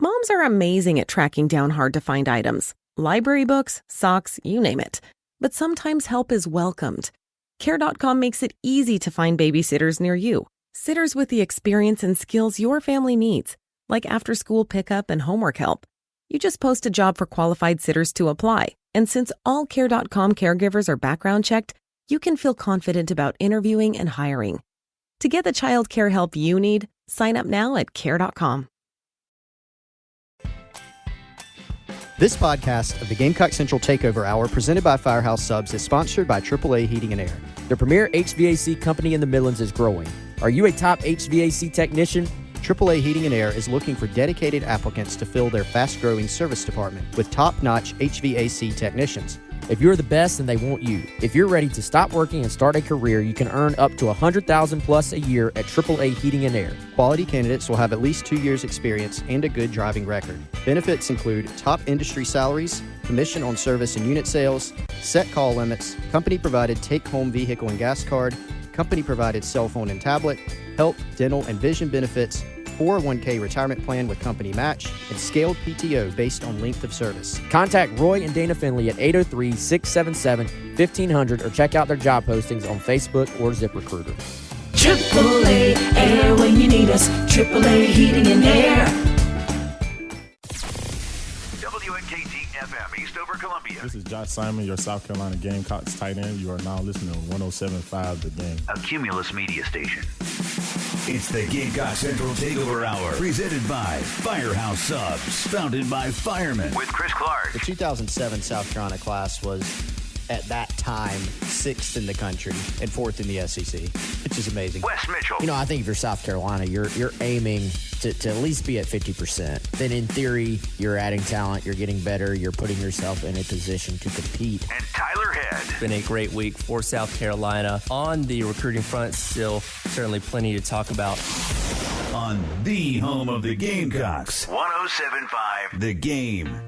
Moms are amazing at tracking down hard-to-find items. Library books, socks, you name it. But sometimes help is welcomed. Care.com makes it easy to find babysitters near you. Sitters with the experience and skills your family needs, like after-school pickup and homework help. You just post a job for qualified sitters to apply. And since all Care.com caregivers are background checked, you can feel confident about interviewing and hiring. To get the child care help you need, sign up now at Care.com. This podcast of the Gamecock Central Takeover Hour presented by Firehouse Subs is sponsored by AAA Heating and Air. The premier HVAC company in the Midlands is growing. Are you a top HVAC technician? AAA Heating and Air is looking for dedicated applicants to fill their fast-growing service department with top-notch HVAC technicians. If you're the best, then they want you. If you're ready to stop working and start a career, you can earn up to $100,000 plus a year at AAA Heating and Air. Quality candidates will have at least 2 years experience and a good driving record. Benefits include top industry salaries, commission on service and unit sales, set call limits, company-provided take-home vehicle and gas card, company-provided cell phone and tablet, health, dental, and vision benefits, 401k retirement plan with company match, and scaled PTO based on length of service. Contact Roy and Dana Finley at 803-677-1500 or check out their job postings on Facebook or ZipRecruiter. AAA Air when you need us. AAA Heating and Air. WNKT-FM, Eastover, Columbia. This is Josh Simon, your South Carolina Gamecocks tight end. You are now listening to 107.5 The Game. A Cumulus media station. It's the Gamecock Central Takeover Hour, presented by Firehouse Subs, founded by firemen. With Chris Clark. The 2007 South Carolina class was, at that time, 6th in the country and 4th in the SEC, which is amazing. Wes Mitchell. You know, I think if you're South Carolina, you're aiming to at least be at 50%. Then in theory, you're adding talent, you're getting better, you're putting yourself in a position to compete. And Tyler Head. It's been a great week for South Carolina. On the recruiting front, still certainly plenty to talk about. On the home of the Gamecocks, 107.5 The Game.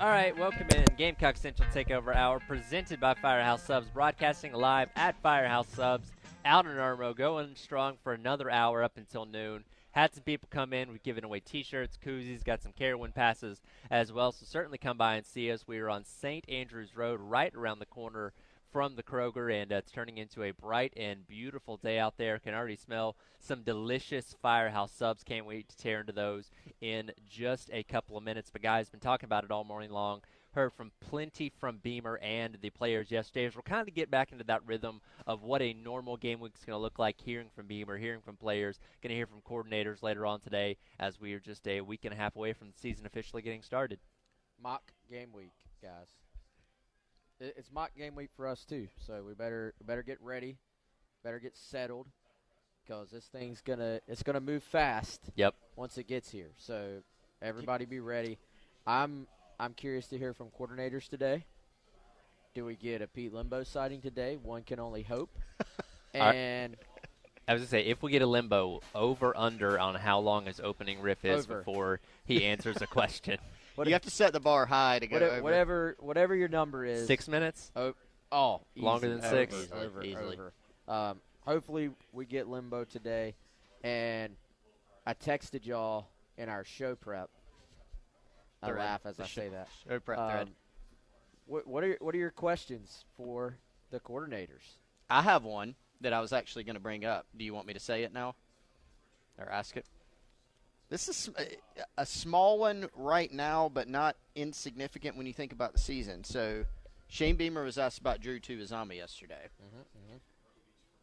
All right, welcome in. Gamecock Central Takeover Hour, presented by Firehouse Subs, broadcasting live at Firehouse Subs, out in Irmo, going strong for another hour up until noon. Had some people come in. We've given away T-shirts, koozies, got some Carowin passes as well, so certainly come by and see us. We are on St. Andrews Road, right around the corner from the Kroger, and it's turning into a bright and beautiful day out there. Can already smell some delicious Firehouse Subs. Can't wait to tear into those in just a couple of minutes. But guys, been talking about it all morning long. Heard from plenty from Beamer and the players yesterday. As we'll kind of get back into that rhythm of what a normal game week is going to look like, hearing from Beamer, hearing from players, going to hear from coordinators later on today as we are just a week and a half away from the season officially getting started. Mock game week, guys. It's mock game week for us too, so we better get ready, better get settled, because this thing's it's gonna move fast. Yep. Once it gets here, so everybody be ready. I'm curious to hear from coordinators today. Do we get a Pete Limbo sighting today? One can only hope. And I was going to say, if we get a Limbo, over under on how long his opening riff is before he answers a question. You have to set the bar high to go over. Whatever your number is. 6 minutes? Oh, longer than 6? Easily. Hopefully we get Limbo today. And I texted y'all in our show prep. I laugh as I say that. Show prep thread. What are your questions for the coordinators? I have one that I was actually going to bring up. Do you want me to say it now or ask it? This is a small one right now, but not insignificant when you think about the season. So Shane Beamer was asked about Drew Tuivasa yesterday.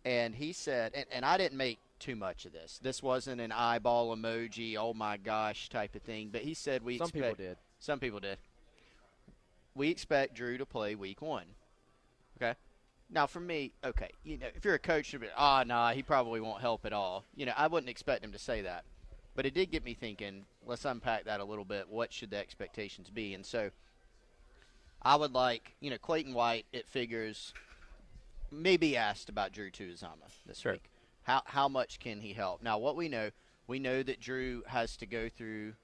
And he said, and I didn't make too much of this. This wasn't an eyeball emoji, oh my gosh type of thing. But he said Some people did. We expect Drew to play week 1. Okay? Now, for me, okay, if you're a coach, you'll be, he probably won't help at all. I wouldn't expect him to say that. But it did get me thinking, let's unpack that a little bit. What should the expectations be? And so I would like, Clayton White, it figures, maybe asked about Drew Tuivasa this week. How much can he help? Now, what we know that Drew has to go through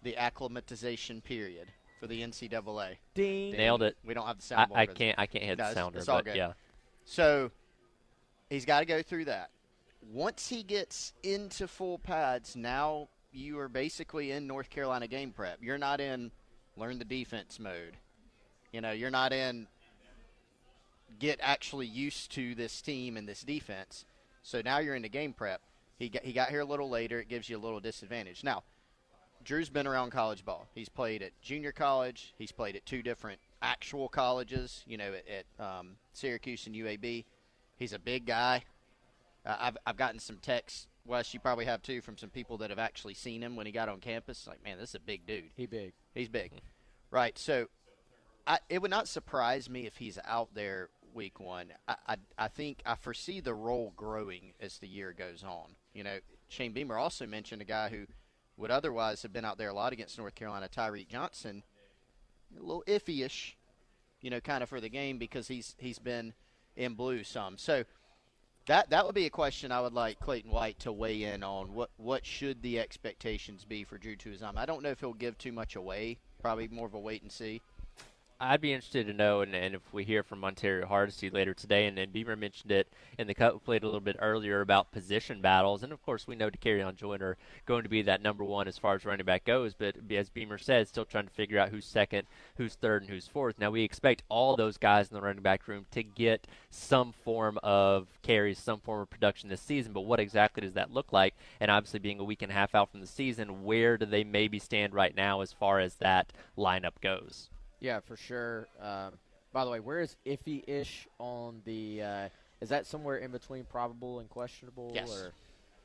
the acclimatization period for the NCAA. Ding. Nailed it. We don't have the soundboard. I can't hit the sounder, it's all but good. Yeah. So he's got to go through that. Once he gets into full pads, now you are basically in North Carolina game prep. You're not in learn the defense mode. You're not in get actually used to this team and this defense. So now you're into game prep. He got here a little later. It gives you a little disadvantage. Now, Drew's been around college ball. He's played at junior college. He's played at 2 different actual colleges, at Syracuse and UAB. He's a big guy. I've gotten some texts, Wes, you probably have too, from some people that have actually seen him when he got on campus. Like, man, this is a big dude. He's big. Right, so it would not surprise me if he's out there week 1. I think I foresee the role growing as the year goes on. Shane Beamer also mentioned a guy who would otherwise have been out there a lot against North Carolina, Tyreek Johnson, a little iffy-ish, kind of for the game because he's been in blue some. So that would be a question I would like Clayton White to weigh in on. What should the expectations be for Drew Tuizama? I don't know if he'll give too much away. Probably more of a wait and see. I'd be interested to know, and if we hear from Ontario Hardesty later today, and Beamer mentioned it in the cut we played a little bit earlier about position battles, and of course we know DeCarrion Joyner going to be that number 1 as far as running back goes, but as Beamer said, still trying to figure out who's second, who's third, and who's fourth. Now we expect all those guys in the running back room to get some form of carries, some form of production this season, but what exactly does that look like? And obviously being a week and a half out from the season, where do they maybe stand right now as far as that lineup goes? Yeah, for sure. By the way, where is iffy-ish on the is that somewhere in between probable and questionable? Yes.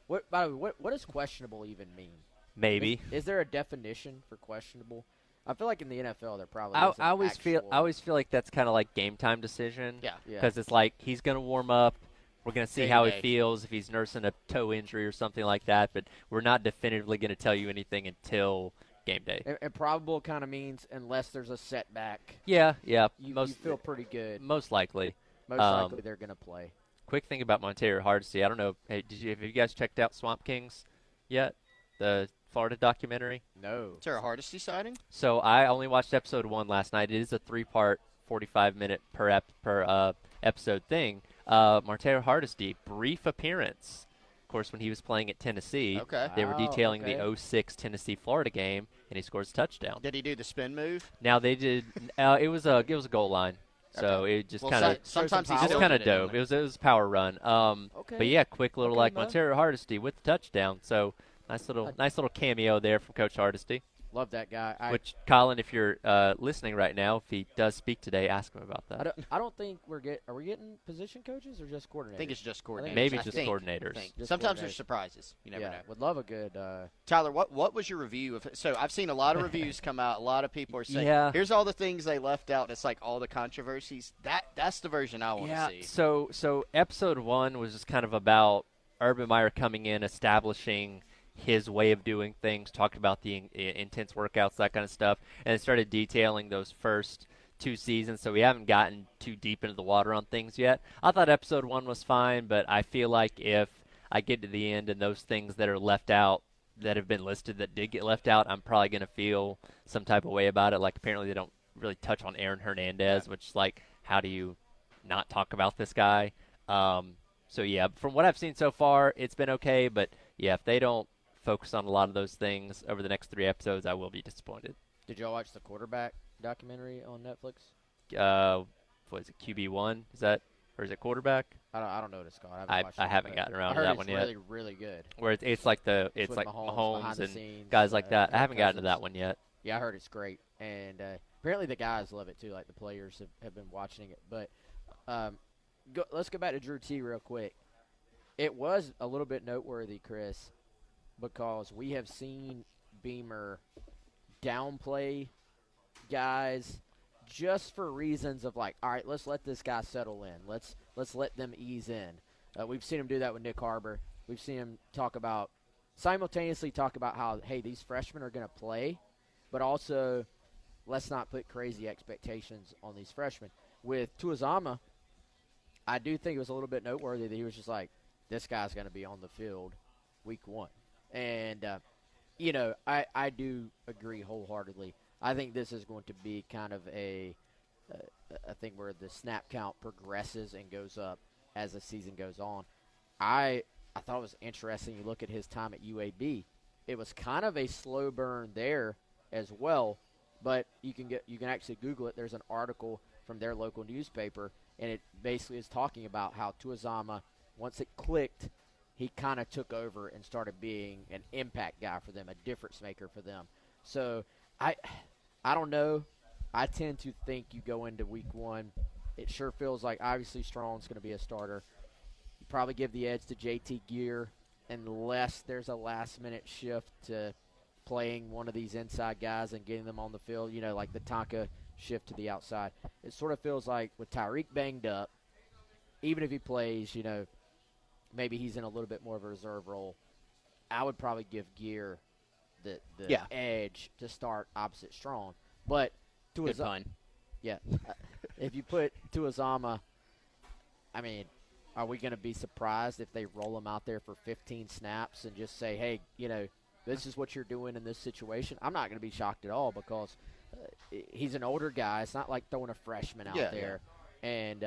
Or by the way, what does questionable even mean? Maybe. Is there a definition for questionable? I feel like in the NFL there probably I is an always actual... feel like that's kind of like game time decision. Yeah. Because it's like he's going to warm up. We're going to see how he feels if he's nursing a toe injury or something like that, but we're not definitively going to tell you anything until game day. And probable kind of means unless there's a setback. Yeah. You feel pretty good. Most likely. Most likely they're going to play. Quick thing about Montero Hardesty. I don't know. Hey, have you guys checked out Swamp Kings yet? The Florida documentary? No. Is there a Hardesty sighting? So I only watched episode 1 last night. It is a 3-part, 45-minute per episode thing. Montero Hardesty, brief appearance. Of course, when he was playing at Tennessee, they were detailing the 06 Tennessee-Florida game, and he scores a touchdown. Did he do the spin move? Now they did. It was a goal line, so it just kind of sometimes he just kind of dove. It was a power run. But yeah, quick little Montero Hardesty with the touchdown. So nice little cameo there from Coach Hardesty. Love that guy. Which, Colin, if you're listening right now, if he does speak today, ask him about that. I don't think are we getting position coaches or just coordinators? I think it's just coordinators. Maybe just coordinators. Sometimes there's surprises. You never know. Would love a good. Tyler, what was your review of? So I've seen a lot of reviews come out. A lot of people are saying, here's all the things they left out. It's like all the controversies. That's the version I want to see. So episode 1 was just kind of about Urban Meyer coming in, establishing his way of doing things, talked about the intense workouts, that kind of stuff, and it started detailing those first 2 seasons, so we haven't gotten too deep into the water on things yet. I thought episode 1 was fine, but I feel like if I get to the end and those things that are left out that have been listed that did get left out, I'm probably going to feel some type of way about it. Like, apparently they don't really touch on Aaron Hernandez, which is like, how do you not talk about this guy? So, yeah, from what I've seen so far, it's been okay, but, yeah, if they don't focus on a lot of those things over the next 3 episodes, I will be disappointed. Did y'all watch the quarterback documentary on Netflix? What is it, QB1? Is that, or is it quarterback? I don't know this guy. I haven't gotten around to that one yet. Really, really good. Where it's like Mahomes and guys like that. I haven't gotten to that one yet. Yeah, I heard it's great, and apparently the guys love it too. Like the players have been watching it. But let's go back to Drew T real quick. It was a little bit noteworthy, Chris, because we have seen Beamer downplay guys just for reasons of like, all right, let's let this guy settle in. Let's let them ease in. We've seen him do that with Nick Harbor. We've seen him simultaneously talk about how, hey, these freshmen are going to play, but also let's not put crazy expectations on these freshmen. With Tuizama, I do think it was a little bit noteworthy that he was just like, this guy's going to be on the field week 1. And, I do agree wholeheartedly. I think this is going to be kind of a thing where the snap count progresses and goes up as the season goes on. I thought it was interesting. You look at his time at UAB. it was kind of a slow burn there as well. But you can actually Google it. There's an article from their local newspaper, and it basically is talking about how Tuazama, once it clicked, he kind of took over and started being an impact guy for them, a difference maker for them. So I don't know. I tend to think you go into week one, it sure feels like obviously Strong's going to be a starter. You probably give the edge to JT Gear unless there's a last-minute shift to playing one of these inside guys and getting them on the field, like the Tonka shift to the outside. It sort of feels like with Tyreek banged up, even if he plays, maybe he's in a little bit more of a reserve role. I would probably give Gear the edge to start opposite Strong. But good pun. Yeah. If you put Tuazama, I mean, are we going to be surprised if they roll him out there for 15 snaps and just say, hey, this is what you're doing in this situation? I'm not going to be shocked at all because he's an older guy. It's not like throwing a freshman out there. Yeah. And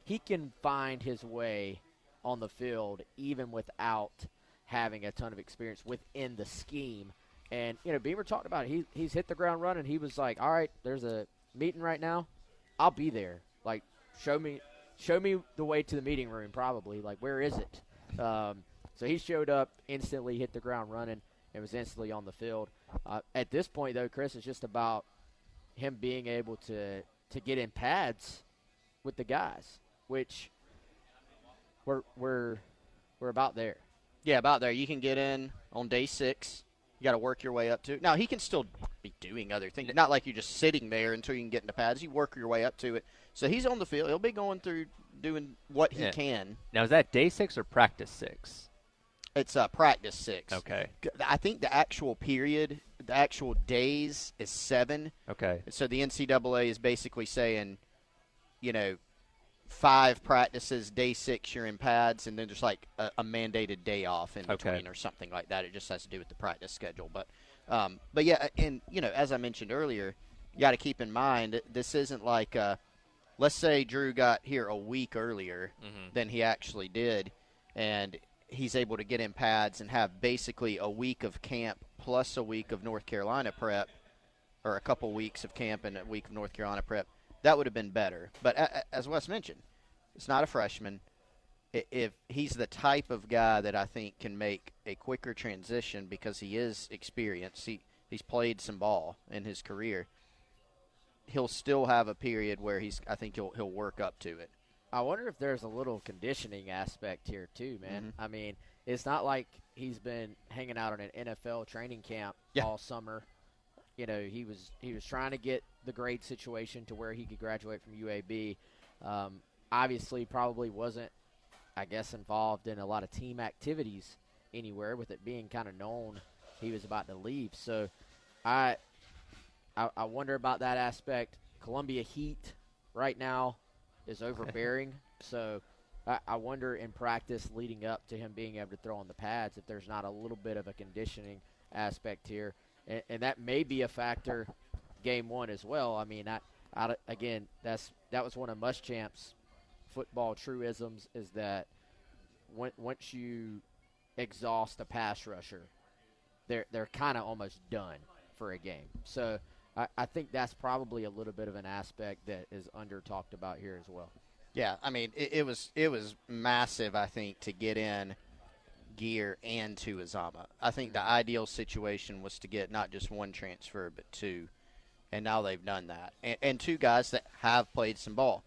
he can find his way on the field even without having a ton of experience within the scheme. And, Beamer talked about it. He's hit the ground running. He was like, all right, there's a meeting right now. I'll be there. Like, show me the way to the meeting room probably. Like, where is it? So he showed up, instantly hit the ground running, and was instantly on the field. At this point, though, Chris, it's just about him being able to get in pads with the guys, which we're about there. Yeah, about there. You can get in on day 6. You got to work your way up to it. Now, he can still be doing other things. Not like you're just sitting there until you can get into pads. You work your way up to it. So he's on the field. He'll be going through doing what he can. Now, is that day 6 or practice 6? It's practice 6. Okay. I think the actual period, the actual days is 7. Okay. So the NCAA is basically saying, 5 practices, day 6 you're in pads, and then there's like a mandated day off in between or something like that. It just has to do with the practice schedule. But yeah, and as I mentioned earlier, you got to keep in mind this isn't like let's say Drew got here a week earlier than he actually did, and he's able to get in pads and have basically a week of camp plus a week of North Carolina prep, or a couple weeks of camp and a week of North Carolina prep. That would have been better. But as Wes mentioned, it's not a freshman. If he's the type of guy that I think can make a quicker transition because he is experienced, he's played some ball in his career, he'll still have a period where I think he'll work up to it. I wonder if there's a little conditioning aspect here too, man. I mean, it's not like he's been hanging out in an NFL training camp all summer. He was trying to get the grade situation to where he could graduate from UAB. Obviously, probably wasn't, I guess, involved in a lot of team activities anywhere, with it being kind of known he was about to leave. So I wonder about that aspect. Columbia Heat right now is overbearing. So I wonder in practice leading up to him being able to throw on the pads if there's not a little bit of a conditioning aspect here. And that may be a factor game 1 as well. I mean, again, that was one of Muschamp's football truisms, is that once you exhaust a pass rusher, they're kind of almost done for a game. So I think that's probably a little bit of an aspect that is under talked about here as well. Yeah, I mean, it was massive, I think, to get in Gear and Tuazama. I think the ideal situation was to get not just 1 transfer but 2, and now they've done that. And 2 guys that have played some ball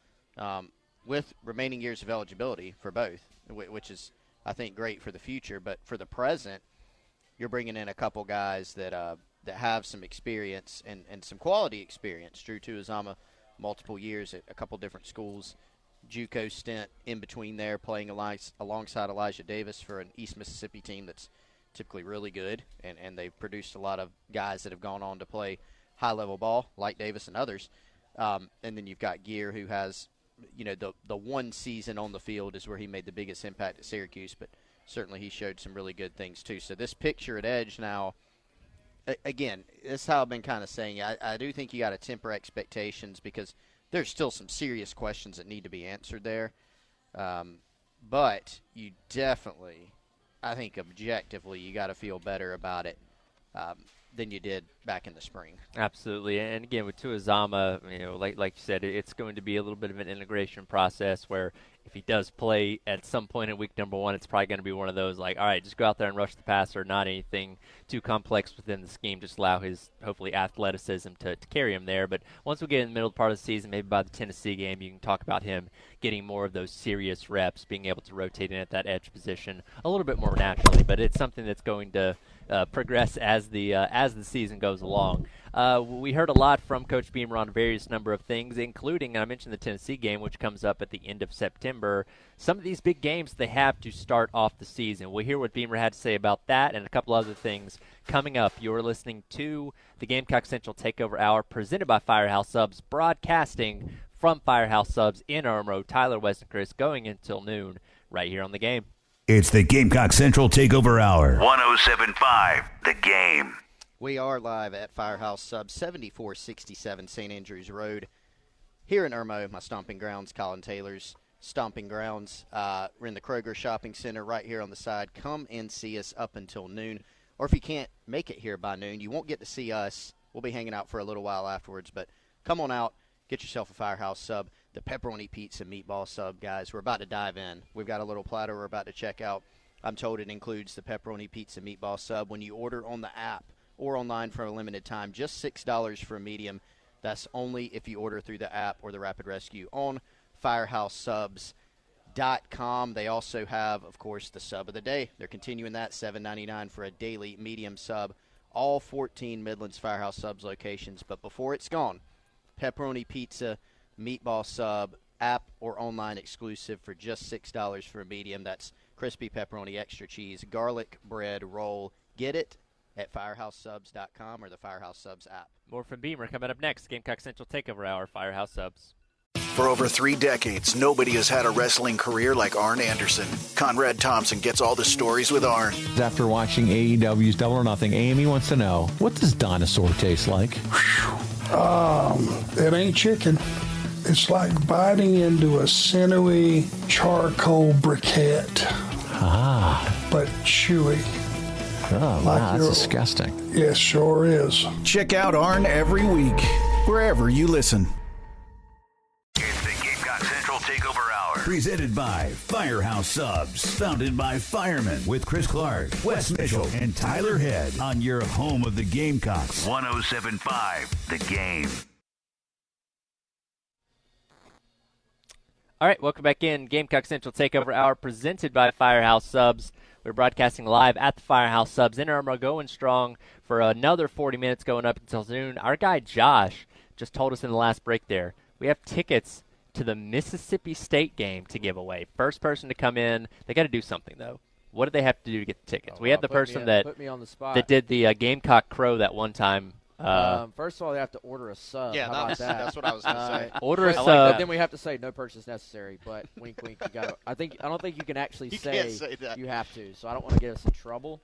with remaining years of eligibility for both, which is, I think, great for the future. But for the present, you're bringing in a couple guys that have some experience and some quality experience. Drew Tuazama, multiple years at a couple different schools. JUCO stint in between there, playing alongside Elijah Davis for an East Mississippi team that's typically really good, and they've produced a lot of guys that have gone on to play high-level ball, like Davis and others. And then you've got Gear, who has, the 1 season on the field is where he made the biggest impact at Syracuse, but certainly he showed some really good things too. So this picture at edge now, again, this is how I've been kind of saying. I do think you got to temper expectations because there's still some serious questions that need to be answered there. But you definitely, I think objectively, you got to feel better about it than you did back in the spring. Absolutely, and again with Tuizama, like you said, it's going to be a little bit of an integration process where if he does play at some point in week number 1, it's probably going to be one of those like, all right, just go out there and rush the passer, not anything too complex within the scheme, just allow his hopefully athleticism to carry him there. But once we get in the middle part of the season, maybe by the Tennessee game, you can talk about him getting more of those serious reps, being able to rotate in at that edge position a little bit more naturally. But it's something that's going to progress as the season goes along. We heard a lot from Coach Beamer on various number of things, including, and I mentioned the Tennessee game, which comes up at the end of September. Some of these big games they have to start off the season. We'll hear what Beamer had to say about that and a couple other things coming up. You're listening to the Gamecock Central Takeover Hour presented by Firehouse Subs, broadcasting from Firehouse Subs in Irmo. Tyler, Wes, and Chris going until noon right here on The Game. It's the Gamecock Central Takeover Hour. 107.5 The Game. We are live at Firehouse Subs, 7467 St. Andrews Road, here in Irmo, my stomping grounds, Colin Taylor's stomping grounds. We're in the Kroger Shopping Center right here on the side. Come and see us up until noon. Or if you can't make it here by noon, you won't get to see us. We'll be hanging out for a little while afterwards. But come on out, get yourself a Firehouse Sub. The pepperoni pizza meatball sub, guys. We're about to dive in. We've got a little platter we're about to check out. I'm told it includes the pepperoni pizza meatball sub. When you order on the app or online for a limited time, just $6 for a medium. That's only if you order through the app or the Rapid Rescue on FirehouseSubs.com. They also have, of course, the sub of the day. They're continuing that, $7.99 for a daily medium sub. All 14 Midlands Firehouse Subs locations. But before it's gone, pepperoni pizza meatball sub, app or online exclusive for just $6 for a medium. That's crispy pepperoni, extra cheese, garlic bread roll. Get it at FirehouseSubs.com or the Firehouse Subs app. More from Beamer coming up next. Gamecock Central Takeover Hour, Firehouse Subs. For over 3 decades, nobody has had a wrestling career like Arn Anderson. Conrad Thompson gets all the stories with Arn. After watching AEW's Double or Nothing, Amy wants to know, what does dinosaur taste like? It ain't chicken. It's like biting into a sinewy charcoal briquette. But chewy. Oh, like wow, that's disgusting. Yes, sure is. Check out Arn every week, wherever you listen. It's the Gamecock Central Takeover Hour. Presented by Firehouse Subs. Founded by firemen with Chris Clark, Wes Mitchell, and Tyler Head on your home of the Gamecocks. 107.5 The Game. All right, welcome back in. Gamecock Central Takeover Hour presented by Firehouse Subs. We're broadcasting live at the Firehouse Subs in Irmo, going strong for another 40 minutes going up until noon. Our guy Josh just told us in the last break there, we have tickets to the Mississippi State game to give away. First person to come in, they got to do something, though. What do they have to do to get the tickets? We had the person put me on the spot. that did the Gamecock Crow that one time. First of all, they have to order a sub. Yeah, How about that? That's what I was going to say. Order a sub. But then we have to say no purchase necessary. But wink, wink. You got. I don't think you can actually can't say that. You have to. So I don't want to get us in trouble.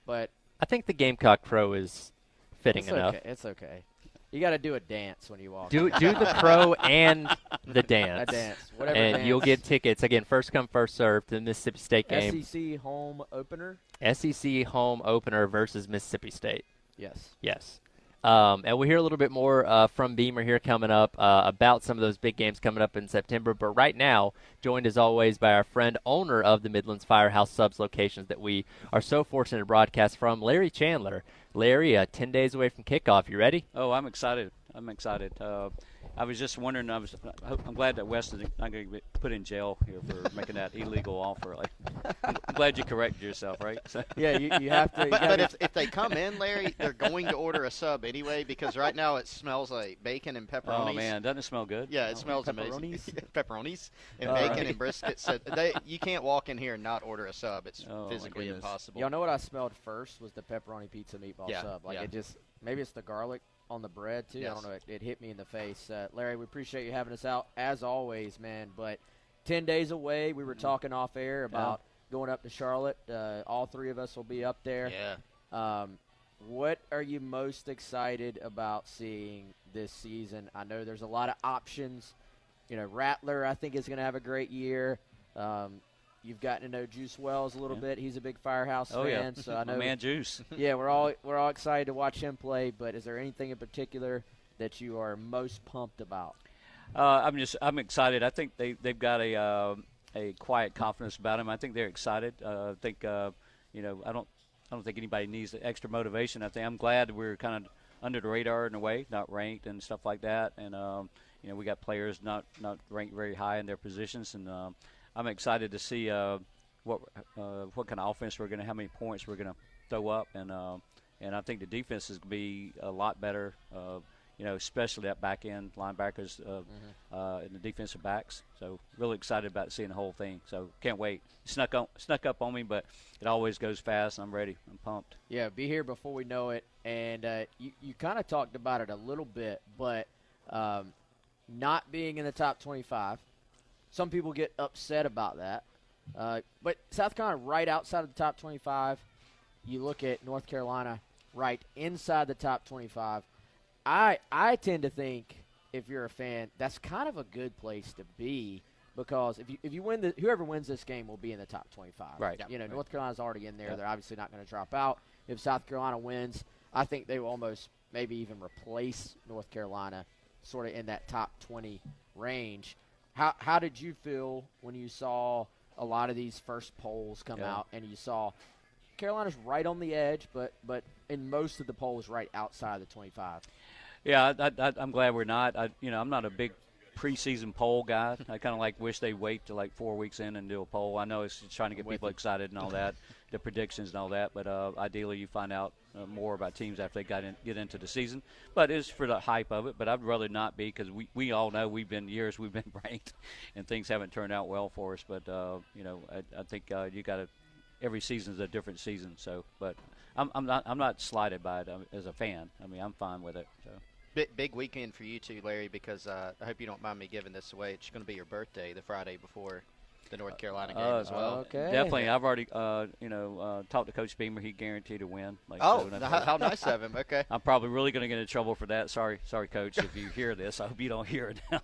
But I think the Gamecock Crow is fitting enough. Okay. It's okay. You got to do a dance when you walk. Do the crow and the dance. A dance, whatever. And dance. you'll get tickets again. First come, first served to the Mississippi State game. SEC home opener. SEC home opener versus Mississippi State. Yes. Yes. And we'll hear a little bit more from Beamer here coming up about some of those big games coming up in September. But right now, joined as always by our friend, owner of the Midlands Firehouse Subs locations that we are so fortunate to broadcast from, Larry Chandler. Larry, 10 days away from kickoff. You ready? Oh, I'm excited. I was just wondering. I'm glad that West is not going to get put in jail here for making that illegal offer. I'm glad you corrected yourself, right? So. Yeah, you have to. But if they come in, Larry, they're going to order a sub anyway because right now it smells like bacon and pepperonis. Oh man, doesn't it smell good? Yeah, it smells amazing. Pepperonis and All bacon right. and brisket. So you can't walk in here and not order a sub. It's physically impossible. Y'all know what I smelled first was the pepperoni pizza meatball sub. Yeah. It just maybe it's the garlic on the bread too. Yes. I don't know. It hit me in the face. Larry, we appreciate you having us out as always, man. But 10 days away, we were talking off air about going up to Charlotte. All 3 of us will be up there. Yeah. What are you most excited about seeing this season? I know there's a lot of options. Rattler, I think, is going to have a great year. you've gotten to know Juice Wells a little bit. He's a big Firehouse fan. Yeah. So I know, man, Juice. Yeah, we're all excited to watch him play. But is there anything in particular that you are most pumped about? I'm excited. I think they've got a quiet confidence about him. I think they're excited. I think I don't think anybody needs the extra motivation. I'm glad we're kind of under the radar in a way, not ranked and stuff like that. And we got players not ranked very high in their positions, and I'm excited to see what kind of offense we're going to, how many points we're going to throw up, and I think the defense is going to be a lot better. Especially that back end linebackers and the defensive backs. So really excited about seeing the whole thing. So can't wait. Snuck up on me, but it always goes fast. I'm ready. I'm pumped. Yeah, be here before we know it. And you kind of talked about it a little bit, but not being in the top 25, some people get upset about that. But South Carolina right outside of the top 25. You look at North Carolina right inside the top 25. I tend to think, if you're a fan, that's kind of a good place to be, because if you win whoever wins this game will be in the top 25. Right. North Carolina's already in there. Yep. They're obviously not going to drop out. If South Carolina wins, I think they will almost maybe even replace North Carolina sort of in that top 20 range. How did you feel when you saw a lot of these first polls come out and you saw Carolina's right on the edge, but in most of the polls right outside of the 25? Yeah, I'm glad we're not. I'm not a big preseason poll guy. I kind of wish they wait till 4 weeks in and do a poll. I know it's trying to get people excited and all that, the predictions and all that. But ideally, you find out more about teams after they get into the season. But it's for the hype of it. But I'd rather not be, because we all know we've been ranked and things haven't turned out well for us. But I think you got to. Every season is a different season. So, but I'm not slighted by it as a fan. I'm fine with it. So. Big weekend for you too, Larry, because I hope you don't mind me giving this away. It's going to be your birthday, the Friday before the North Carolina game as well. Okay. Definitely. I've already talked to Coach Beamer. He guaranteed to win. How nice of him. Okay. I'm probably really going to get in trouble for that. Sorry, Coach, if you hear this. I hope you don't hear it now.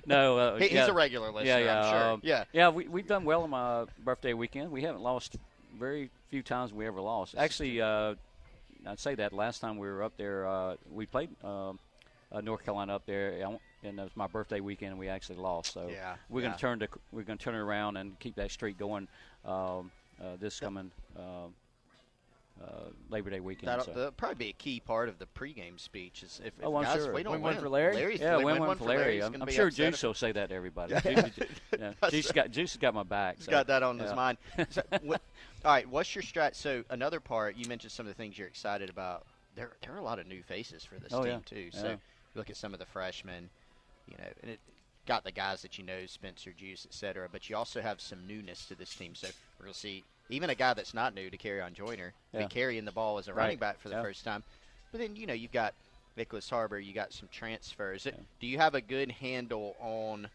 No. He's a regular listener, I'm sure. Yeah, we've done well on my birthday weekend. We haven't lost very few times we ever lost. Actually, I'd say that last time we were up there, we played North Carolina up there, and it was my birthday weekend, and we actually lost. So we're going to turn it around and keep that streak going this coming Labor Day weekend. That'll probably be a key part of the pregame speech. Is if I'm guys, sure. we don't win for Larry. Win for Larry. I'm sure Juice will say that to everybody. Juice has got my back. He's got that on his mind. So, all right, what's your strat? So another part, you mentioned some of the things you're excited about. There are a lot of new faces for this team too. So look at some of the freshmen, and it got the guys that Spencer, Juice, etc. But you also have some newness to this team. So we're going to see even a guy that's not new to Carry-On Joyner be carrying the ball as a running back for the first time. But then, you've got Nicholas Harbor, you got some transfers. Do you have a good handle on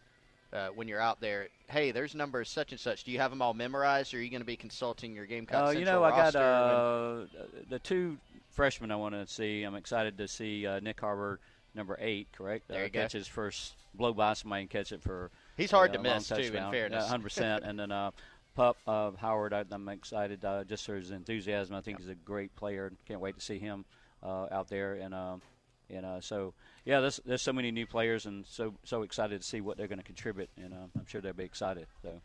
when you're out there, hey, there's numbers such and such? Do you have them all memorized, or are you going to be consulting your Gamecock Central roster? I got the two freshmen I want to see. I'm excited to see Nick Harbor, number 8, correct? There you catch his first blow by somebody and catch it for he's hard to a miss, long too, touchdown. in fairness. 100%. And then Pup Howard, I'm excited just for his enthusiasm. I think he's a great player. Can't wait to see him out there. And so, there's so many new players, and so excited to see what they're going to contribute. And I'm sure they'll be excited. So.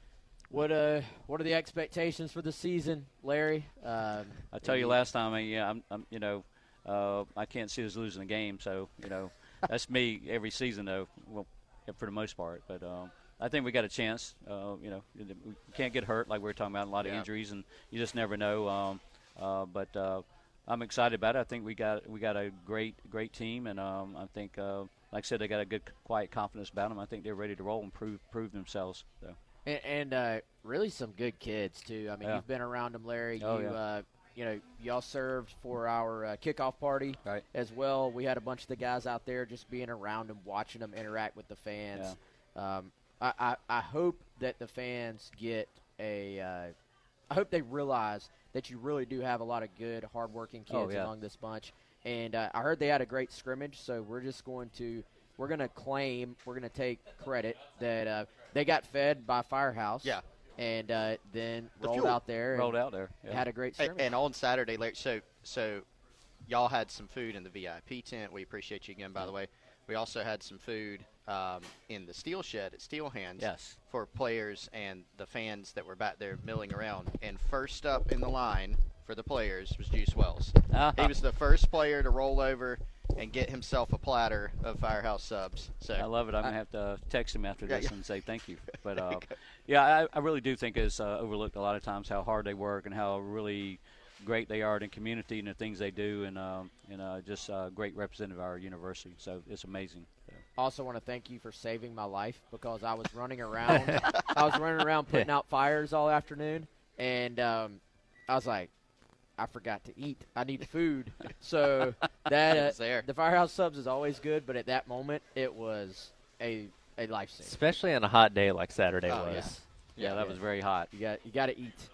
What are the expectations for the season, Larry? I tell you last time, I can't see us losing a game. So that's me every season, though. Well, for the most part, but. I think we got a chance. We can't get hurt like we were talking about, a lot of injuries, and you just never know. But I'm excited about it. I think we got a great team, and I think, like I said, they got a good, quiet confidence about them. I think they're ready to roll and prove themselves. So. And really some good kids too. You've been around them, Larry. Y'all served for our kickoff party as well. We had a bunch of the guys out there just being around them, watching them interact with the fans. Yeah. I hope that the fans get I hope they realize that you really do have a lot of good, hardworking kids among this bunch. And I heard they had a great scrimmage, so we're going to take credit that they got fed by Firehouse. Yeah. and then rolled out there. Yeah. Had a great sermon. And on Saturday, Larry, so y'all had some food in the VIP tent. We appreciate you again, by the way. We also had some food in the steel shed at Steel Hands for players and the fans that were back there milling around. And first up in the line for the players was Juice Wells. He was the first player to roll over and get himself a platter of Firehouse Subs. So I love it. I'm going to have to text him after this and say thank you. But, I really do think it's overlooked a lot of times how hard they work and how really great they are in the community and the things they do, and just a great representative of our university. So it's amazing. Also want to thank you for saving my life because I was running around. Putting out fires all afternoon, and I was like, I forgot to eat. I need food. So that the Firehouse Subs is always good, but at that moment it was a lifesaver. Especially on a hot day like Saturday was. Yeah, that was very hot. You got to eat.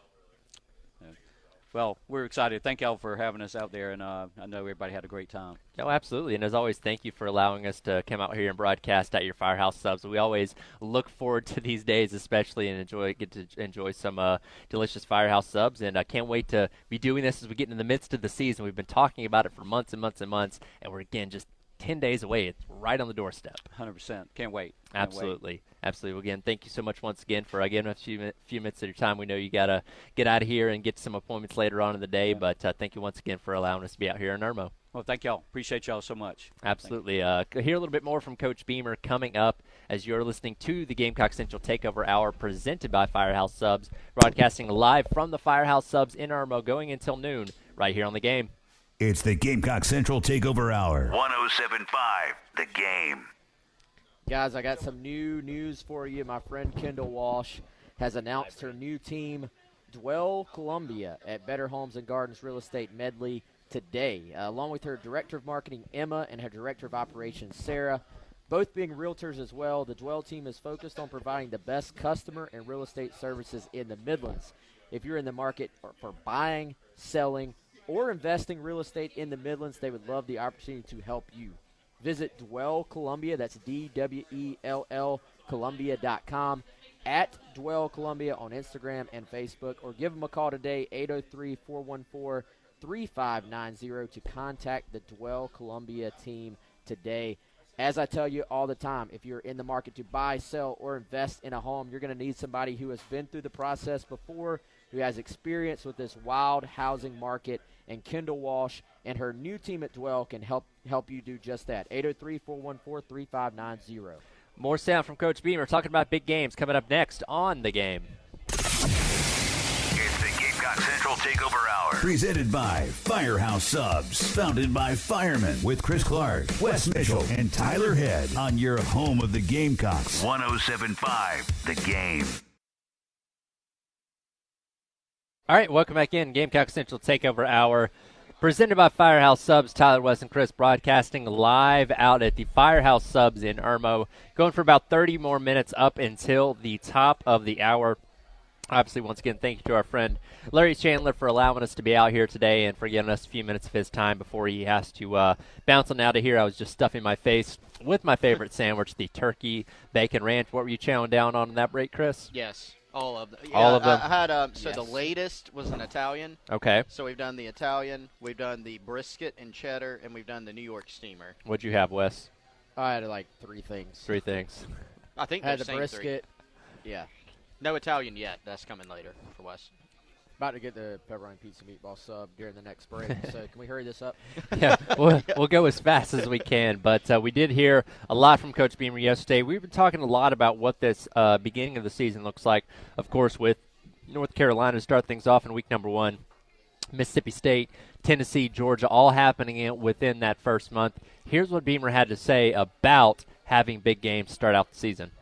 Well, we're excited. Thank y'all for having us out there, and I know everybody had a great time. Oh, absolutely. And as always, thank you for allowing us to come out here and broadcast at your Firehouse Subs. We always look forward to these days, especially, and get to enjoy some delicious Firehouse Subs. And I can't wait to be doing this as we get in the midst of the season. We've been talking about it for months and months and months, and we're, again, just 10 days away. It's right on the doorstep. 100%. Can't wait. Absolutely. Absolutely. Again, thank you so much once again for giving us a few minutes of your time. We know you got to get out of here and get some appointments later on in the day, but thank you once again for allowing us to be out here in Irmo. Well, thank y'all. Appreciate y'all so much. Absolutely. Hear a little bit more from Coach Beamer coming up as you're listening to the Gamecock Central Takeover Hour presented by Firehouse Subs, broadcasting live from the Firehouse Subs in Irmo going until noon right here on The Game. It's the Gamecock Central Takeover Hour. 107.5, The Game. Guys, I got some new news for you. My friend Kendall Walsh has announced her new team, Dwell Columbia, at Better Homes and Gardens Real Estate Medley today, along with her Director of Marketing, Emma, and her Director of Operations, Sarah. Both being realtors as well, the Dwell team is focused on providing the best customer and real estate services in the Midlands. If you're in the market for buying, selling, or investing real estate in the Midlands, they would love the opportunity to help you. Visit Dwell Columbia, that's DWELL Columbia.com, at Dwell Columbia on Instagram and Facebook, or give them a call today, 803-414-3590, to contact the Dwell Columbia team today. As I tell you all the time, if you're in the market to buy, sell, or invest in a home, you're going to need somebody who has been through the process before, who has experience with this wild housing market, and Kendall Walsh and her new team at Dwell can help you do just that. 803-414-3590. More sound from Coach Beamer talking about big games coming up next on The Game. It's the Gamecock Central Takeover Hour. Presented by Firehouse Subs. Founded by firemen with Chris Clark, Wes Mitchell, and Tyler Head on your home of the Gamecocks. 107.5, The Game. All right, welcome back in. Gamecock Central Takeover Hour, presented by Firehouse Subs. Tyler, Wes, and Chris broadcasting live out at the Firehouse Subs in Irmo. Going for about 30 more minutes up until the top of the hour. Obviously, once again, thank you to our friend Larry Chandler for allowing us to be out here today and for giving us a few minutes of his time before he has to bounce on out of here. I was just stuffing my face with my favorite sandwich, the turkey bacon ranch. What were you chowing down on in that break, Chris? Yes. All of them. Yeah, all of them. I had the latest was an Italian. Okay. So we've done the Italian, we've done the brisket and cheddar, and we've done the New York steamer. What'd you have, Wes? I had like three things. I think I had the brisket. Three. Yeah. No Italian yet. That's coming later for Wes. About to get the pepperoni pizza meatball sub during the next break, so can we hurry this up? Yeah, we'll go as fast as we can. But we did hear a lot from Coach Beamer yesterday. We've been talking a lot about what this beginning of the season looks like, of course, with North Carolina to start things off in week number 1, Mississippi State, Tennessee, Georgia, all happening within that first month. Here's what Beamer had to say about having big games start out the season.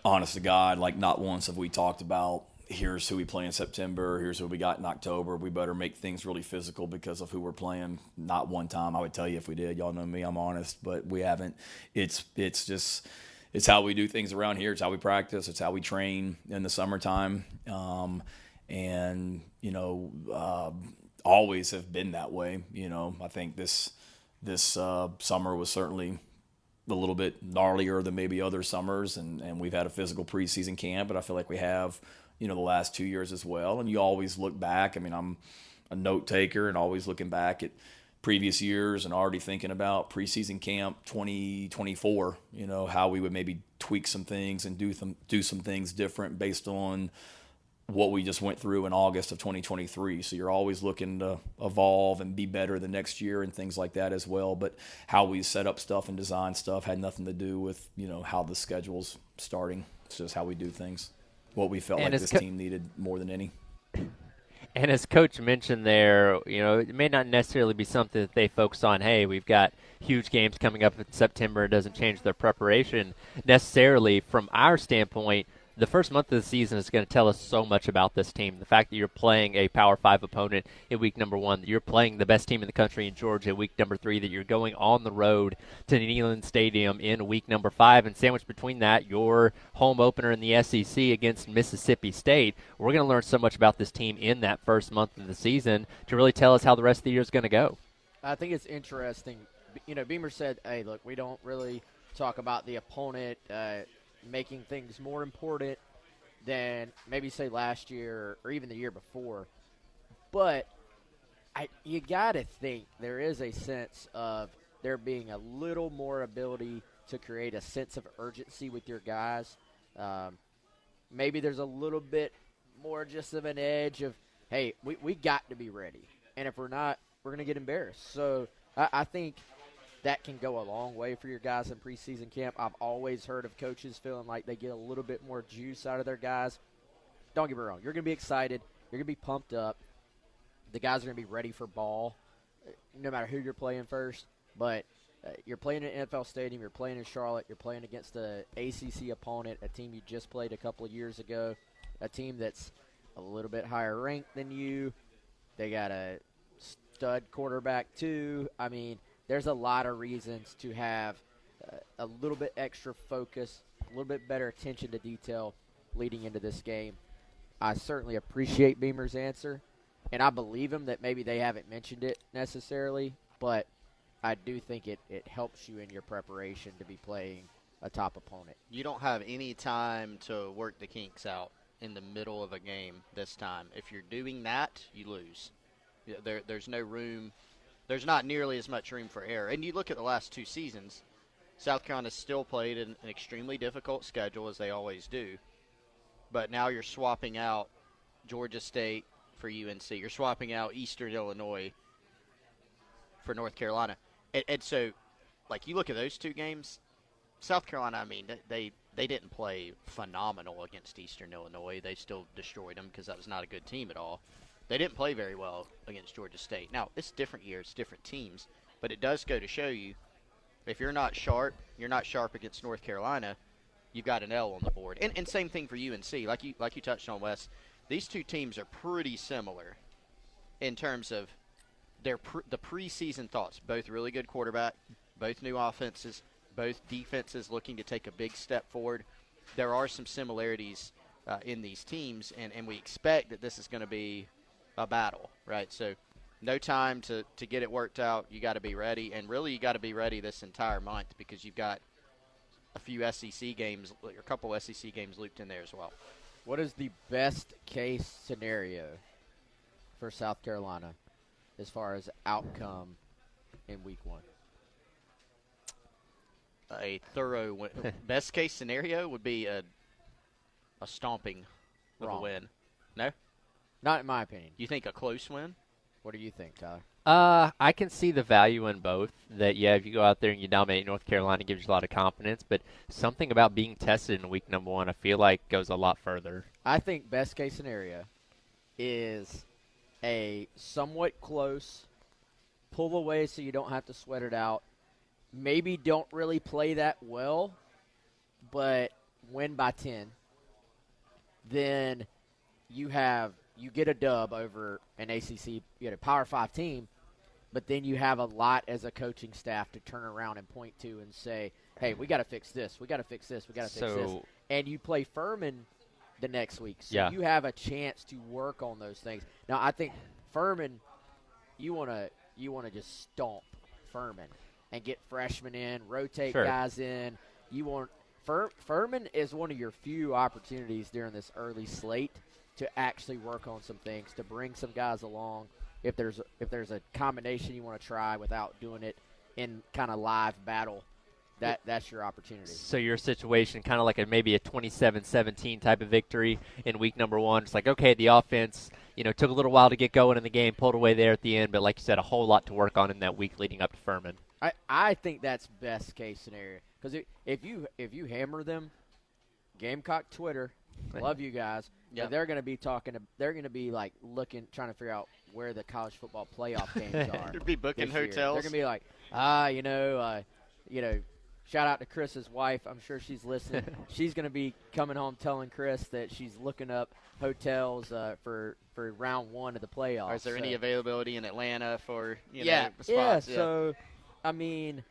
Honest to God, like not once have we talked about here's who we play in September, here's who we got in October. We better make things really physical because of who we're playing. Not one time. I would tell you if we did. Y'all know me, I'm honest, but we haven't. It's how we do things around here. It's how we practice. It's how we train in the summertime. And, always have been that way. I think this summer was certainly a little bit gnarlier than maybe other summers, and we've had a physical preseason camp, but I feel like we have the last 2 years as well. And you always look back. I mean, I'm a note taker and always looking back at previous years and already thinking about preseason camp 2024, how we would maybe tweak some things and do some things different based on what we just went through in August of 2023. So you're always looking to evolve and be better the next year and things like that as well. But how we set up stuff and design stuff had nothing to do with, how the schedule's starting. It's just how we do things, what we felt like this team needed more than any. And as Coach mentioned there, it may not necessarily be something that they focus on, hey, we've got huge games coming up in September. It doesn't change their preparation necessarily. From our standpoint, the first month of the season is going to tell us so much about this team. The fact that you're playing a Power 5 opponent in week number 1, that you're playing the best team in the country in Georgia in week number 3, that you're going on the road to Neyland Stadium in week number 5, and sandwiched between that, your home opener in the SEC against Mississippi State. We're going to learn so much about this team in that first month of the season to really tell us how the rest of the year is going to go. I think it's interesting. Beamer said, hey, look, we don't really talk about the opponent making things more important than maybe say last year or even the year before. But you got to think there is a sense of there being a little more ability to create a sense of urgency with your guys. Maybe there's a little bit more just of an edge of, hey, we got to be ready. And if we're not, we're going to get embarrassed. So I think that can go a long way for your guys in preseason camp. I've always heard of coaches feeling like they get a little bit more juice out of their guys. Don't get me wrong. You're going to be excited. You're going to be pumped up. The guys are going to be ready for ball, no matter who you're playing first. But you're playing in an NFL stadium. You're playing in Charlotte. You're playing against an ACC opponent, a team you just played a couple of years ago, a team that's a little bit higher ranked than you. They got a stud quarterback, too. I mean, there's a lot of reasons to have a little bit extra focus, a little bit better attention to detail leading into this game. I certainly appreciate Beamer's answer, and I believe him that maybe they haven't mentioned it necessarily, but I do think it helps you in your preparation to be playing a top opponent. You don't have any time to work the kinks out in the middle of a game this time. If you're doing that, you lose. There's no room. There's not nearly as much room for error. And you look at the last 2 seasons, South Carolina still played an extremely difficult schedule, as they always do. But now you're swapping out Georgia State for UNC. You're swapping out Eastern Illinois for North Carolina. And so, like, you look at those 2 games, South Carolina, I mean, they didn't play phenomenal against Eastern Illinois. They still destroyed them because that was not a good team at all. They didn't play very well against Georgia State. Now, it's different years, different teams, but it does go to show you if you're not sharp against North Carolina, you've got an L on the board. And same thing for UNC. Like you touched on, Wes, these 2 teams are pretty similar in terms of the preseason thoughts. Both really good quarterback, both new offenses, both defenses looking to take a big step forward. There are some similarities in these teams, and we expect that this is going to be a battle, right? So no time to get it worked out. You got to be ready, and really you got to be ready this entire month because you've got a few SEC games, or a couple SEC games looped in there as well. What is the best case scenario for South Carolina as far as outcome in week 1? A thorough win. Best case scenario would be a stomping of a win. No? Not in my opinion. You think a close win? What do you think, Tyler? I can see the value in both. That, yeah, if you go out there and you dominate North Carolina, it gives you a lot of confidence. But something about being tested in week number 1, I feel like, goes a lot further. I think best case scenario is a somewhat close, pull away so you don't have to sweat it out. Maybe don't really play that well, but win by 10. Then you get a dub over an ACC, Power 5 team, but then you have a lot as a coaching staff to turn around and point to and say, hey, we got to fix this, we got to fix this, we got to fix this. And you play Furman the next week, so you have a chance to work on those things. Now, I think Furman, you want to just stomp Furman and get freshmen in, rotate guys in. You want Furman is one of your few opportunities during this early slate to actually work on some things, to bring some guys along. If there's a combination you want to try without doing it in kind of live battle, that's your opportunity. So your situation, kind of like maybe a 27-17 type of victory in week number 1. It's like, okay, the offense, took a little while to get going in the game, pulled away there at the end, but like you said, a whole lot to work on in that week leading up to Furman. I think that's best case scenario, because if you hammer them, Gamecock Twitter, love you guys. Yep. They're going to be talking. They're going to be like trying to figure out where the college football playoff games are. They'll be booking hotels. They're going to be like, shout out to Chris's wife. I'm sure she's listening. She's going to be coming home telling Chris that she's looking up hotels for round 1 of the playoffs. Or is there any availability in Atlanta for spots? Yeah. So, I mean,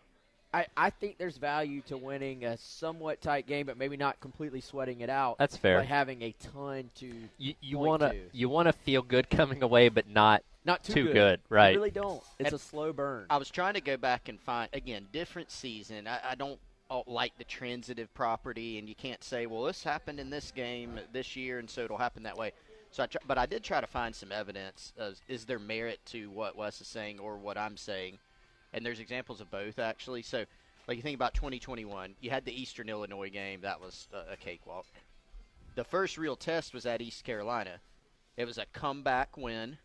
I think there's value to winning a somewhat tight game, but maybe not completely sweating it out. That's fair. But having a ton to you want to feel good coming away, but not too good. Right? You really don't. It's a slow burn. I was trying to go back and find, again, different season. I don't like the transitive property, and you can't say, well, this happened in this game this year, and so it'll happen that way. So, but I did try to find some evidence. Is there merit to what Wes is saying or what I'm saying? And there's examples of both, actually. So, like, you think about 2021, you had the Eastern Illinois game. That was a cakewalk. The first real test was at East Carolina. It was a comeback win.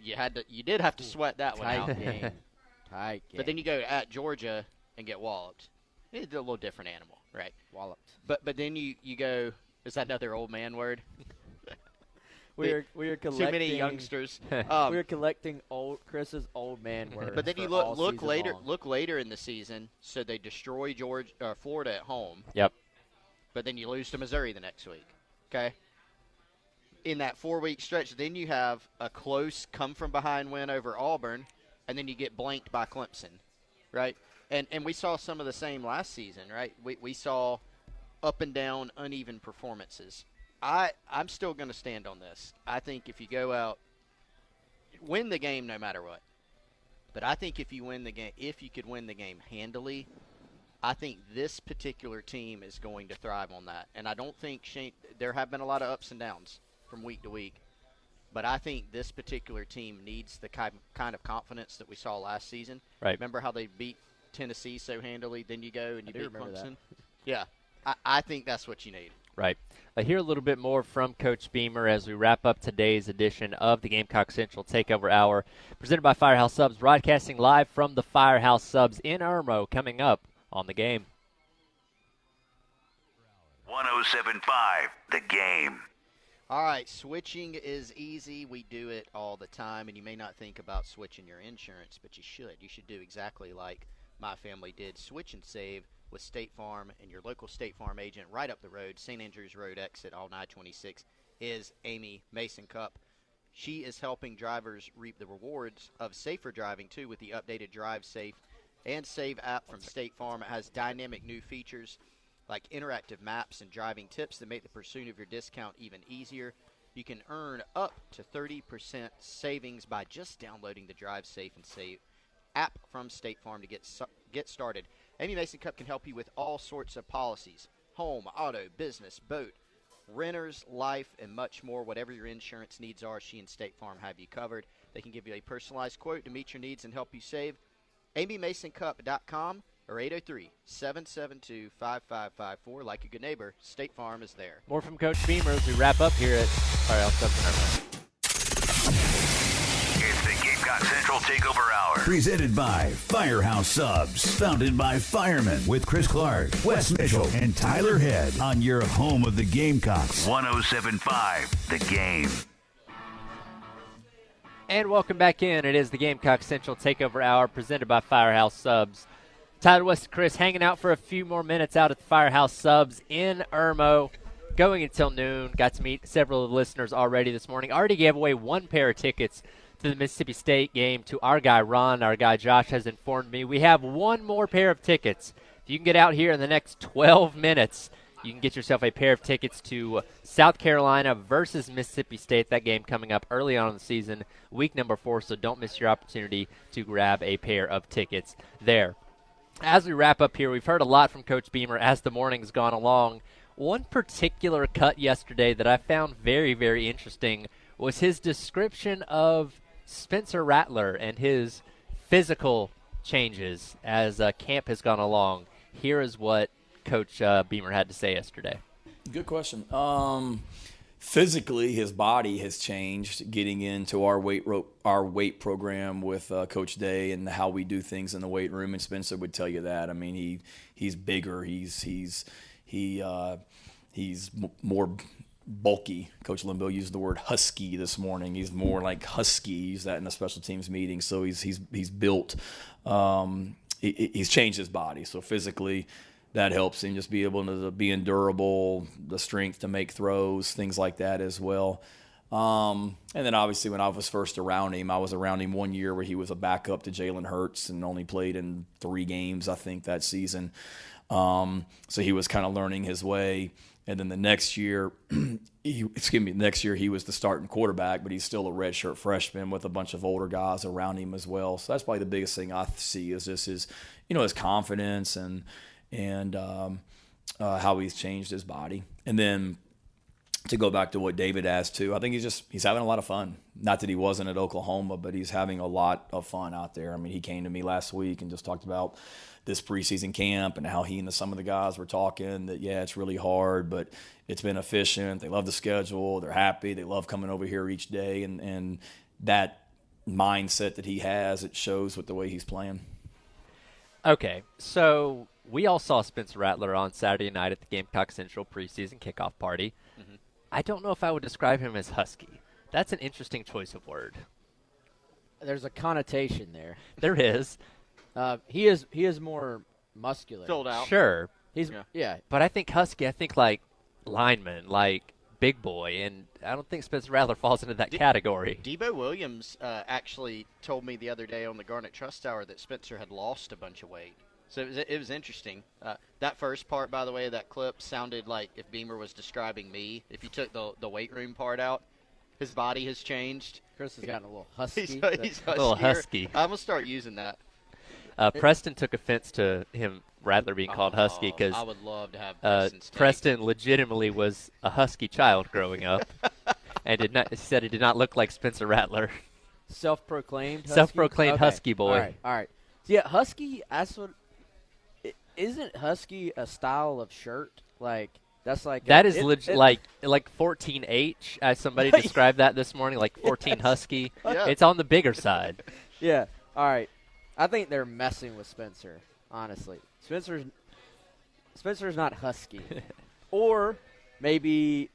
You did have to sweat that one out. Tight game. But then you go at Georgia and get walloped. It's a little different animal, right? Walloped. But then you go, is that another old man word? We are collecting too many youngsters. We are collecting Chris's old man words. But then you look later in the season. So they destroy Florida at home. Yep. But then you lose to Missouri the next week. Okay. In that 4-week stretch, then you have a close come-from-behind win over Auburn, and then you get blanked by Clemson, right? And we saw some of the same last season, right? We saw up and down, uneven performances. I'm still going to stand on this. I think if you go out, win the game no matter what. But I think if you could win the game handily, I think this particular team is going to thrive on that. And I don't think there have been a lot of ups and downs from week to week. But I think this particular team needs the kind of confidence that we saw last season. Right. Remember how they beat Tennessee so handily? Then you go and you beat Clemson. That. Yeah. I think that's what you need. Right. I hear a little bit more from Coach Beamer as we wrap up today's edition of the Gamecock Central Takeover Hour, presented by Firehouse Subs, broadcasting live from the Firehouse Subs in Irmo, coming up on The Game. 107.5, The Game. All right, switching is easy. We do it all the time, and you may not think about switching your insurance, but you should. You should do exactly like my family did. Switch and save with State Farm, and your local State Farm agent right up the road, St. Andrews Road exit on I-26, is Amy Mason Cup. She is helping drivers reap the rewards of safer driving, too, with the updated Drive Safe and Save app from State Farm. It has dynamic new features like interactive maps and driving tips that make the pursuit of your discount even easier. You can earn up to 30% savings by just downloading the Drive Safe and Save app from State Farm to get started. Amy Mason Cup can help you with all sorts of policies: home, auto, business, boat, renters, life, and much more. Whatever your insurance needs are, she and State Farm have you covered. They can give you a personalized quote to meet your needs and help you save. AmyMasonCup.com or 803-772-5554. Like a good neighbor, State Farm is there. More from Coach Beamer as we wrap up here at Firehouse Subs in Irmo. It's the Gamecock Central Takeover Hour. Presented by Firehouse Subs. Founded by firemen with Chris Clark, Wes Mitchell, and Tyler Head on your home of the Gamecocks. 107.5, The Game. And welcome back in. It is the Gamecock Central Takeover Hour presented by Firehouse Subs. Tyler, West, and Chris hanging out for a few more minutes out at the Firehouse Subs in Irmo, going until noon. Got to meet several of the listeners already this morning. Already gave away one pair of tickets to the Mississippi State game to our guy Ron. Our guy Josh has informed me we have one more pair of tickets. If you can get out here in the next 12 minutes, you can get yourself a pair of tickets to South Carolina versus Mississippi State. That game coming up early on in the season, week number 4, so don't miss your opportunity to grab a pair of tickets there. as we wrap up here, we've heard a lot from Coach Beamer as the morning's gone along. One particular cut yesterday that I found very, very interesting was his description of Spencer Rattler and his physical changes as camp has gone along. Here is what Coach Beamer had to say yesterday. Good question. Physically, his body has changed getting into our weight program with Coach Day and how we do things in the weight room. And Spencer would tell you that. I mean, he's bigger. He's more bulky. Coach Limbo used the word husky this morning. He's more like husky. He used that in the special teams meeting. So he's built. He's changed his body. So physically, that helps him just be able to be endurable, the strength to make throws, things like that as well. And then obviously when I was first around him, I was around him 1 year where he was a backup to Jalen Hurts and only played in 3 games, I think, that season. So he was kind of learning his way. And then the next year, next year he was the starting quarterback, but he's still a redshirt freshman with a bunch of older guys around him as well. So that's probably the biggest thing I see is just his confidence and how he's changed his body. And then to go back to what David asked too, I think he's having a lot of fun. Not that he wasn't at Oklahoma, but he's having a lot of fun out there. I mean, he came to me last week and just talked about this preseason camp and how he and some of the guys were talking that, yeah, it's really hard, but it's been efficient. They love the schedule. They're happy. They love coming over here each day. And that mindset that he has, it shows with the way he's playing. Okay, so we all saw Spencer Rattler on Saturday night at the Gamecock Central preseason kickoff party. Mm-hmm. I don't know if I would describe him as husky. That's an interesting choice of word. There's a connotation there. There is. He is more muscular. Filled out. Sure. Yeah. But I think husky, I think like lineman, like big boy, and I don't think Spencer Rattler falls into that category. Debo Williams actually told me the other day on the Garnet Trust Hour that Spencer had lost a bunch of weight. So it was interesting. That first part, by the way, of that clip sounded like if Beamer was describing me. If you took the weight room part out, his body has changed. Chris has gotten a little husky. He's a little husky. I'm going to start using that. Preston took offense to him, Rattler, being called husky because I would love to have Preston legitimately was a husky child growing up and said he did not look like Spencer Rattler. Self-proclaimed husky? Self-proclaimed husky boy. All right. So yeah, husky, isn't husky a style of shirt? Like, that's like... That is like 14H, as somebody described that this morning, like 14 husky. Yeah. It's on the bigger side. Yeah. All right. I think they're messing with Spencer, honestly. Spencer's not husky. Or maybe,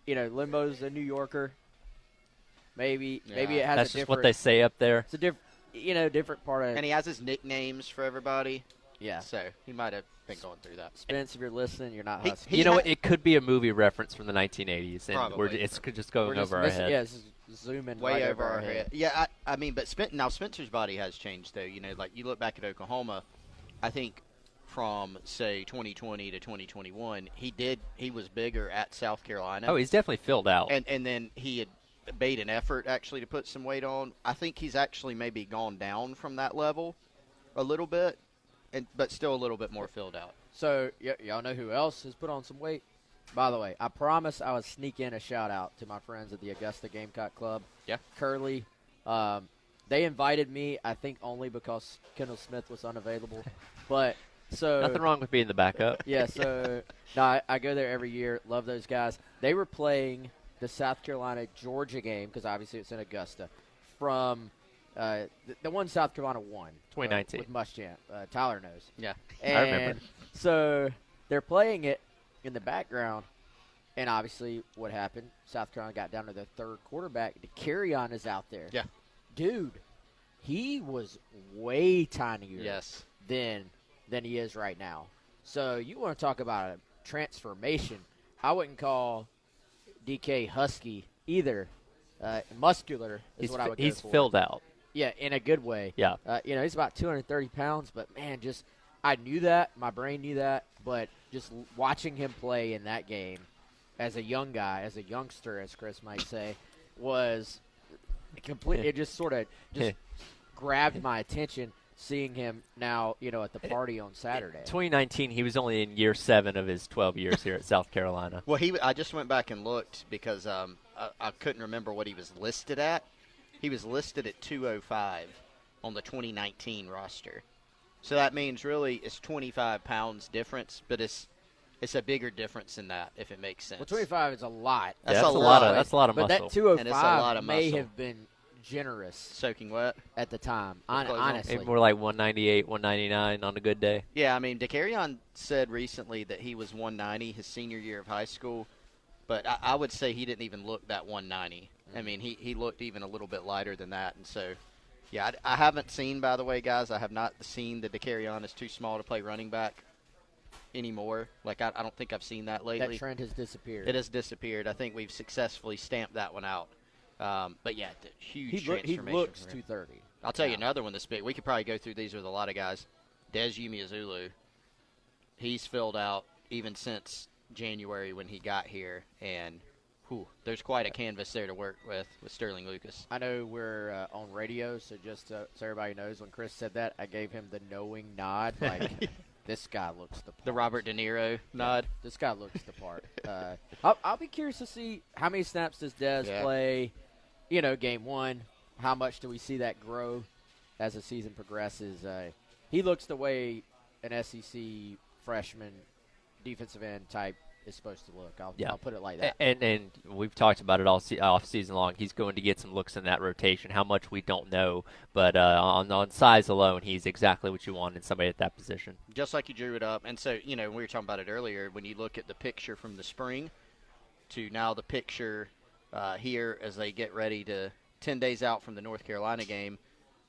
Limbo's a New Yorker. Maybe it has That's just what they say up there. It's a different part of... And he has his nicknames for everybody. Yeah. So he might have been going through that. Spence, if you're listening, you're not husky. It could be a movie reference from the 1980s, and Probably. it's just going over our head. Yeah, it's zooming way right over our head. Yeah, I mean, but now Spencer's body has changed, though. Like you look back at Oklahoma, I think from, say, 2020 to 2021, he was bigger at South Carolina. Oh, he's definitely filled out. And then he had made an effort, actually, to put some weight on. I think he's actually maybe gone down from that level a little bit, but still a little bit more filled out. So, y'all know who else has put on some weight? By the way, I promise I would sneak in a shout-out to my friends at the Augusta Gamecock Club. Yeah. Curly. They invited me, I think, only because Kendall Smith was unavailable. But, so... Nothing wrong with being the backup. Yeah, so... No, I go there every year. Love those guys. They were playing the South Carolina-Georgia game, because obviously it's in Augusta, from... the one South Carolina won. 2019. With Muschamp. Tyler knows. Yeah. And I remember. So they're playing it in the background, and obviously what happened, South Carolina got down to their third quarterback. Carry-on is out there. Yeah. Dude, he was way tinier yes. than he is right now. So you want to talk about a transformation. I wouldn't call DK husky either. Muscular is what I would go for. He's filled out. Yeah, in a good way. Yeah. He's about 230 pounds, but, man, I knew that. My brain knew that. But just watching him play in that game as a young guy, as a youngster, as Chris might say, was completely – it just sort of just grabbed my attention. seeing him now, at the party on Saturday. 2019, he was only in year 7 of his 12 years here at South Carolina. Well, I just went back and looked because I couldn't remember what he was listed at. He was listed at 205 on the 2019 roster. So that means really it's 25 pounds difference, but it's a bigger difference than that, if it makes sense. Well, 25 is a lot. That's a lot of muscle. But that 205 and it's a lot of may muscle. have been generous. Soaking wet? At the time, honestly. Maybe more like 198, 199 on a good day. Yeah, I mean, DeCarrion said recently that he was 190 his senior year of high school, but I would say he didn't even look that 190. I mean, he looked even a little bit lighter than that, and so – yeah, I haven't seen, by the way, guys, I have not seen that DeCarrion is too small to play running back anymore. Like, I don't think I've seen that lately. That trend has disappeared. It has disappeared. I think we've successfully stamped that one out. But, yeah, huge transformation. He looks 230. I'll tell you another one that's big. We could probably go through these with a lot of guys. Des Umeozulu. He's filled out even since January when he got here, and – there's quite a canvas there to work with Sterling Lucas. I know we're on radio, so just so everybody knows, when Chris said that, I gave him the knowing nod, like, this guy looks the part. The Robert De Niro nod. This guy looks the part. I'll be curious to see how many snaps does Dez play, game 1. How much do we see that grow as the season progresses? He looks the way an SEC freshman defensive end type is supposed to look. I'll put it like that. And we've talked about it all off season long. He's going to get some looks in that rotation. How much we don't know, but on size alone, he's exactly what you want in somebody at that position. Just like you drew it up. And so, we were talking about it earlier, when you look at the picture from the spring to now the picture here as they get ready to 10 days out from the North Carolina game,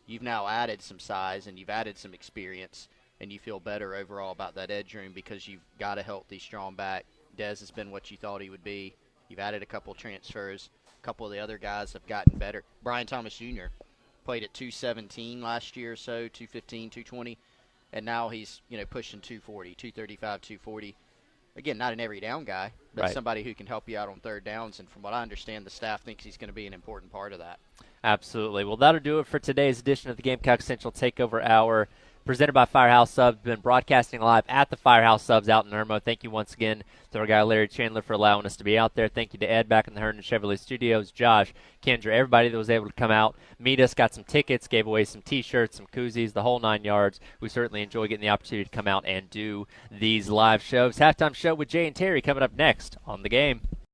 you've now added some size and you've added some experience, and you feel better overall about that edge room because you've got a healthy, strong back. Dez has been what you thought he would be. You've added a couple transfers. A couple of the other guys have gotten better. Brian Thomas Jr. played at 217 last year or so, 215, 220, and now he's pushing 240, 235, 240. Again, not an every down guy, but somebody who can help you out on third downs, and from what I understand, the staff thinks he's going to be an important part of that. Absolutely. Well, that'll do it for today's edition of the Gamecock Central Takeover Hour, presented by Firehouse Subs. Been broadcasting live at the Firehouse Subs out in Irmo. Thank you once again to our guy Larry Chandler for allowing us to be out there. Thank you to Ed back in the Herndon Chevrolet Studios, Josh, Kendra, everybody that was able to come out, meet us, got some tickets, gave away some T-shirts, some koozies, the whole 9 yards. We certainly enjoy getting the opportunity to come out and do these live shows. Halftime show with Jay and Terry coming up next on The Game.